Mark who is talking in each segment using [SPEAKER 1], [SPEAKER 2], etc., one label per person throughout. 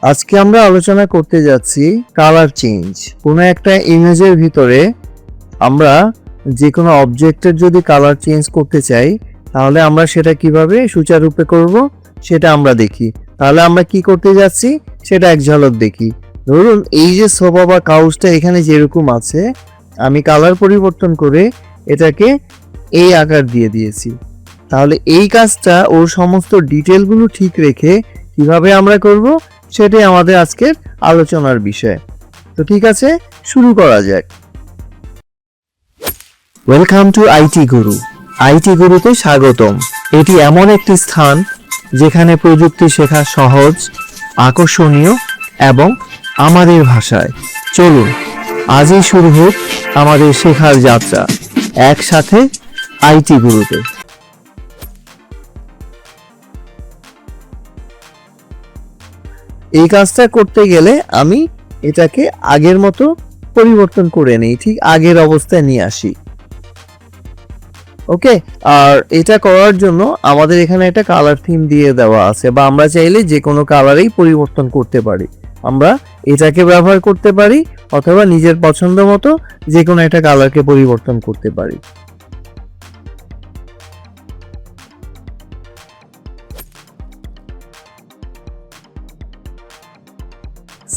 [SPEAKER 1] আজকে আমরা আলোচনা করতে যাচ্ছি কালার চেঞ্জ। কোনো একটা ইমেজের ভিতরে আমরা যে কোনো অবজেক্টের যদি কালার চেঞ্জ করতে চাই তাহলে আমরা সেটা কিভাবে সুচারুরূপে করব সেটা আমরা দেখি। তাহলে আমরা কি করতে যাচ্ছি সেটা এক ঝলক দেখি। ধরুন এই যে সোফা বা কাউচটা এখানে যেরকম আছে, আমি কালার পরিবর্তন করে এটাকে এই আকার দিয়ে দিয়েছি। তাহলে এই কাজটা ওর সমস্ত ডিটেলগুলো ঠিক রেখে কিভাবে আমরা করব সেটাই আমাদের আজকের আলোচনার বিষয়। তো ঠিক আছে, শুরু করা যাক। Welcome to IT Guru. IT গুরুতে স্বাগতম। এটি এমন একটি স্থান যেখানে প্রযুক্তি শেখা সহজ, আকর্ষণীয় এবং আমাদের ভাষায়। চলুন আজই শুরু হোক আমাদের শেখার যাত্রা একসাথে আইটি গুরুতে। এই কাজটা করতে গেলে আমি এটাকে আগের মতো পরিবর্তন করে নেই, ঠিক আগের অবস্থায় নিয়ে আসি। ওকে, আর এটা করার জন্য আমাদের এখানে একটা কালার থিম দিয়ে দেওয়া আছে, বা আমরা চাইলে যে কোনো কালারেই পরিবর্তন করতে পারি। আমরা এটাকে ব্যবহার করতে পারি অথবা নিজের পছন্দ মতো যে কোনো একটা কালারকে পরিবর্তন করতে পারি।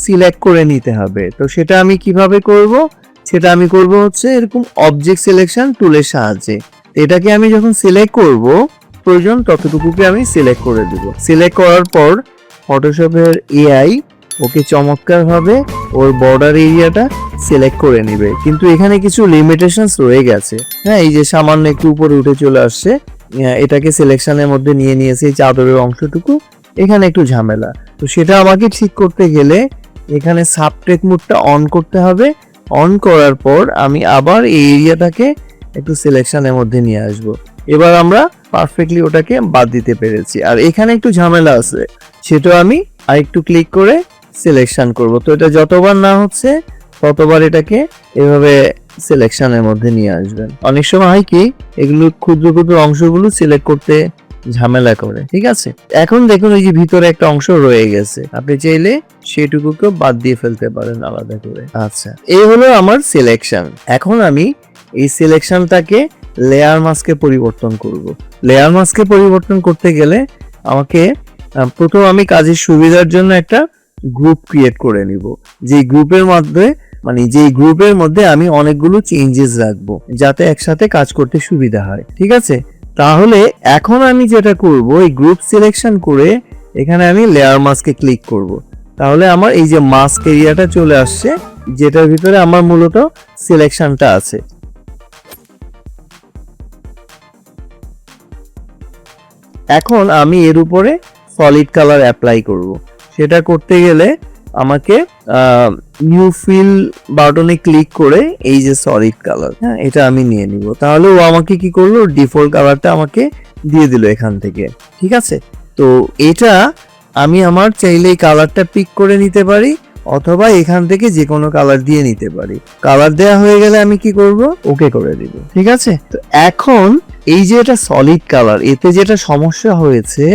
[SPEAKER 1] সিলেক্ট করে নিতে হবে। তো সেটা আমি কিভাবে করব? সেটা আমি করব হচ্ছে এরকম অবজেক্ট সিলেকশন টুলের সাহায্যে। এটাকে আমি যখন সিলেক্ট করব, প্রয়োজন ততটুকুকে আমি সিলেক্ট করে দেব। সিলেক্ট করার পর ফটোশপের এআই ওকে চমৎকারভাবে ওর বর্ডার এরিয়াটা সিলেক্ট করে নেবে। কিন্তু এখানে কিছু লিমিটেশনস রয়ে গেছে। হ্যাঁ, এই যে সামান্য একটু উপরে উঠে চলে আসছে, এটাকে সিলেকশনের মধ্যে নিয়ে নিয়েছে এই চাদরের অংশটুকু, এখানে একটু ঝামেলা। তো সেটা আমাকে ঠিক করতে গেলে এখানে সাবট্রেক মোডটা অন করতে হবে। অন করার পর আমি আবার এই এরিয়াটাকে একটু সিলেকশনের মধ্যে নিয়ে আসব। এবার আমরা পারফেক্টলি ওটাকে বাদ দিতে পেরেছি। আর এখানে একটু ঝামেলা আছে, সেটা আমি আরেকটু ক্লিক করে সিলেকশন করব। তো এটা যতবার না হচ্ছে ততবার এটাকে এভাবে সিলেকশনের মধ্যে নিয়ে আসবেন। অনেক সময় হয় কি, এগুলো ক্ষুদ্র ক্ষুদ্র অংশগুলো সিলেক্ট করতে ঝামেলা করে। ঠিক আছে, এখন দেখুন এই যে ভিতরে একটা অংশ রয়ে গেছে, আপনি চাইলে সেটুকুকে বাদ দিয়ে ফেলতে পারেন আলাদা করে। আচ্ছা, এই হলো আমার সিলেকশন। এখন আমি এই সিলেকশনটাকে লেয়ার মাস্কে পরিবর্তন করব। লেয়ার মাস্কে পরিবর্তন করতে গেলে আমাকে প্রথম আমি কাজের সুবিধার জন্য একটা গ্রুপ ক্রিয়েট করে নিব। যে গ্রুপের মধ্যে আমি অনেকগুলো চেঞ্জেস রাখবো যাতে একসাথে কাজ করতে সুবিধা হয়। ঠিক আছে, তাহলে এখন আমি যেটা করব, এই গ্রুপ সিলেকশন করে এখানে আমি লেয়ার মাস্কে ক্লিক করব। তাহলে আমার এই যে মাস্ক এরিয়াটা চলে আসছে, যেটার ভিতরে আমার মূলত সিলেকশনটা আছে। এখন আমি এর উপরে সলিড কালার অ্যাপ্লাই করব। সেটা করতে গেলে আমাকে নিউ ফিল বাটনে ক্লিক করে এই যে সলিড কালার, হ্যাঁ, এটা আমি নিয়ে নিব। তাহলে ও আমাকে কি করলো, ডিফল্ট কালারটা আমাকে দিয়ে দিল এখান থেকে। ঠিক আছে, তো এটা আমি আমার চাইলে এই কালারটা পিক করে নিতে পারি অথবা এখান থেকে যে কোনো কালার দিয়ে নিতে পারি। কালার দেয়া হয়ে গেলে আমি কি করব, ওকে করে দিব। ঠিক আছে, তো এখন এই যে এটা সলিড কালার, এতে যেটা সমস্যা হয়েছে,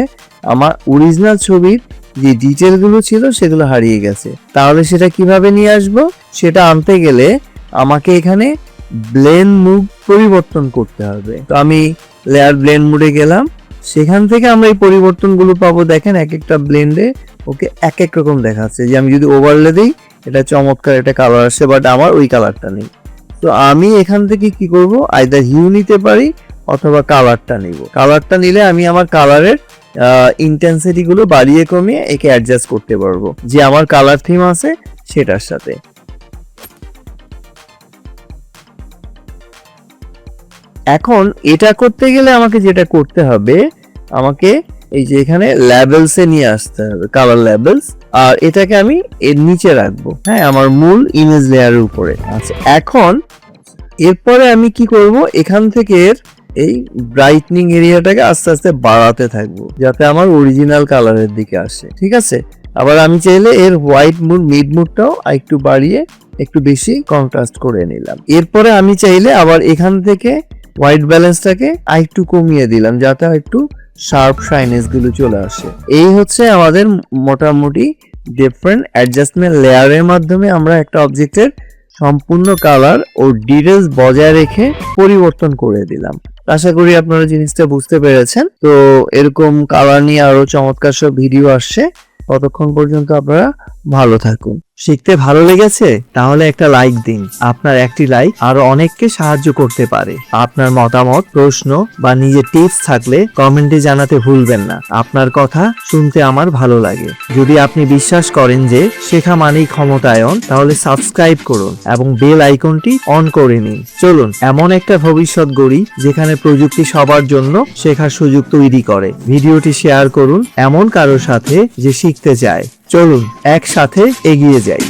[SPEAKER 1] আমার অরিজিনাল ছবির যে ডিটেল গুলো ছিল সেগুলো হারিয়ে গেছে। তাহলে সেটা কিভাবে নিয়ে আসবো? সেটা আনতে গেলে আমাকে এখানে ব্লেন্ড মুড পরিবর্তন করতে হবে। তো আমি লেয়ার ব্লেন্ড মুডে গেলাম, সেখান থেকে আমরা এই পরিবর্তনগুলো পাবো। দেখেন এক একটা ব্লেন্ডে ওকে এক এক রকম দেখাচ্ছে। যে আমি যদি ওভারলে দিই, এটা চমৎকার একটা কালার আসছে, বাট আমার ওই কালারটা নেই। তো আমি এখান থেকে কি করব, আইদার হিউ নিতে পারি অথবা কালারটা নিব। কালারটা নিলে আমি আমার কালারের ইন্টেন্সিটি গুলো বাড়িয়ে কমিয়ে একে অ্যাডজাস্ট করতে পারবো যে আমার কালার থিম আছে সেটার সাথে। এখন এটা করতে গেলে আমাকে যেটা করতে হবে, আমাকে এই যে এখানে লেভেলস এ নিয়ে আসতে হবে, কালার লেভেলস, আর এটাকে আমি এর নিচে রাখবো, হ্যাঁ, আমার মূল ইমেজ লেয়ারের উপরে। আচ্ছা, এখন এরপরে আমি কি করব, এখান থেকে এই ব্রাইটনিং এরিয়াটাকে আস্তে আস্তে বাড়াতে থাকবো যাতে আমার অরিজিনাল কালারের দিকে আসে। ঠিক আছে, আবার আমি চাইলে এর হোয়াইট মুড, মিড মুডটাও একটু বাড়িয়ে একটু বেশি কন্ট্রাস্ট করে নিলাম। এরপরে আমি চাইলে আবার এখান থেকে হোয়াইট ব্যালেন্সটাকে আরেকটু কমিয়ে দিলাম যাতে একটু শার্প শাইনেস গুলো চলে আসে। এই হচ্ছে আমাদের মোটামুটি ডিফারেন্ট অ্যাডজাস্টমেন্ট লেয়ারের মাধ্যমে আমরা একটা অবজেক্টের সম্পূর্ণ কালার ও ডিটেলস বজায় রেখে পরিবর্তন করে দিলাম। আশা করি আপনারা জিনিসটা বুঝতে পেরেছেন। তো এরকম কালার নিয়ে আরো চমৎকার সব ভিডিও আসছে, ততক্ষণ পর্যন্ত আপনারা ভালো থাকুন। শিখতে ভালো লেগেছে? তাহলে একটা লাইক দিন। আপনার একটি লাইক আরো অনেককে সাহায্য করতে পারে। আপনার মতামত, প্রশ্ন বা নিজের টিপস থাকলে কমেন্টে জানাতে ভুলবেন না। আপনার কথা শুনতে আমার ভালো লাগে। যদি আপনি বিশ্বাস করেন যে শেখা মানেই ক্ষমতায়ন, তাহলে সাবস্ক্রাইব করুন এবং বেল আইকনটি অন করে নিন। চলুন এমন একটা ভবিষ্যৎ গড়ি যেখানে প্রযুক্তি সবার জন্য শেখার সুযোগ তৈরি করে। ভিডিওটি শেয়ার করুন এমন কারোর সাথে যে শিখতে চায়। চলুন একসাথে এগিয়ে যাই।